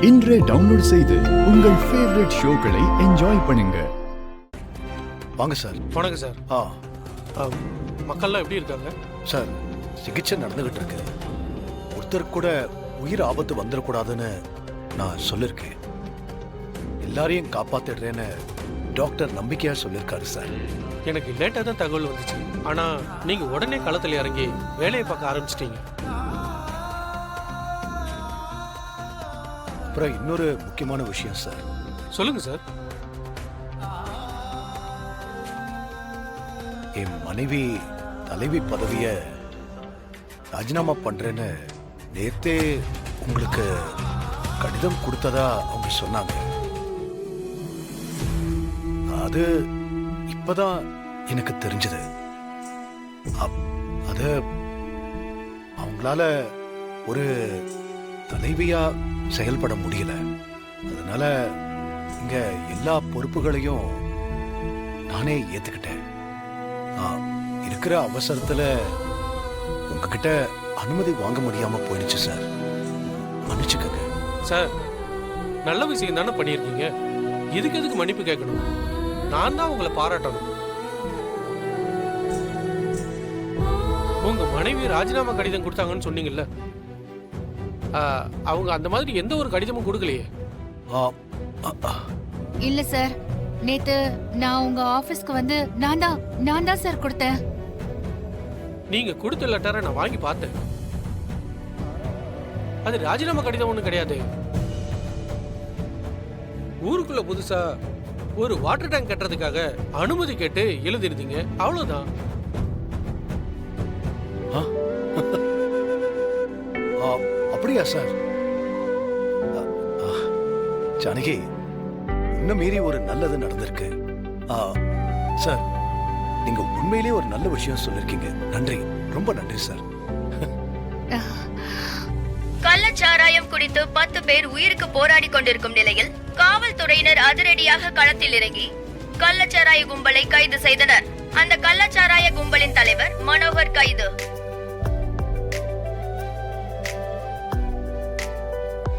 இன்றே டவுன்லோட் செய்து உங்கள் ஃபேவரட் ஷோக்களை என்ஜாய் பண்ணுங்க. வாங்க சார். வணக்கம் சார். மக்கள்லாம் எப்படி இருக்காங்க சார்? சிகிச்சை நடந்துகிட்டு இருக்கு. ஒருத்தருக்கு கூட உயிர் ஆபத்து வந்துடக்கூடாதுன்னு நான் சொல்லியிருக்கேன். எல்லாரையும் காப்பாத்திடுறேன்னு டாக்டர் நம்பிக்கையா சொல்லியிருக்காரு சார். எனக்கு லேட்டாக தான் தகவல் வந்துச்சு. ஆனால் நீங்கள் உடனே களத்தில் இறங்கி வேலையை பார்க்க ஆரம்பிச்சிட்டீங்க. அப்புறம் இன்னொரு முக்கியமான விஷயம் சார். சொல்லுங்க சார். என் மனைவி தலைவி பதவிய ராஜினாமா பண்றேன்னு நேத்தே உங்களுக்கு கடிதம் கொடுத்ததா அவங்க சொன்னாங்க. அது இப்பதான் எனக்கு தெரிஞ்சது. அது அவங்களால ஒரு தலைவியா செயல்பட முடியல. அதனால இங்க எல்லா பொறுப்புகளையும் நானே ஏத்துக்கிட்டேன். இருக்கிற அவசரத்துல உங்ககிட்ட அனுமதி வாங்க முடியாம போயிடுச்சு சார். மன்னிச்சுக்கங்க சார். நல்ல விஷயம் தானே பண்ணியிருக்கீங்க. இதுக்கு எதுக்கு மன்னிப்பு கேட்கணும்? நான் தான் உங்களை பாராட்டணும். உங்க மனைவி ராஜினாமா கடிதம் கொடுத்தாங்கன்னு சொன்னீங்கல்ல, அவங்க அந்த மாதிரி எந்த ஒரு கடிதமும் கொடுக்கலையே. இல்ல சார், நேத்து நான் உங்க ஆபீஸ்க்கு வந்து நான் தான் சார் கொடுத்தேன். நீங்க கொடுத்த லெட்டரை நான் வாங்கி பார்த்தேன். அது ராஜினாமா கடிதம் ஒண்ணும் கிடையாது. ஊருக்குள்ள புதுசா ஒரு வாட்டர் டேங்க் கட்டுறதுக்காக அனுமதி கேட்டு எழுதிருந்தீங்க, அவ்வளவுதான். அப்படியா சார்? ஜானகி, இன்னும் மீறி ஒரு நல்லது நடந்திருக்கு சார். நீங்க உண்மையிலேயே ஒரு நல்ல விஷயம் சொல்லிருக்கீங்க. நன்றி, ரொம்ப நன்றி சார். கள்ளச்சாராயம் குடித்து 10 பேர் உயிருக்கு போராடி கொண்டிருக்கும் நிலையில் காவல்துறையினர் அதிரடியாக களத்தில் இறங்கி கள்ளச்சாராய கும்பலை கைது செய்தனர். அந்த கள்ளச்சாராய கும்பலின் தலைவர் மனோகர் கைது.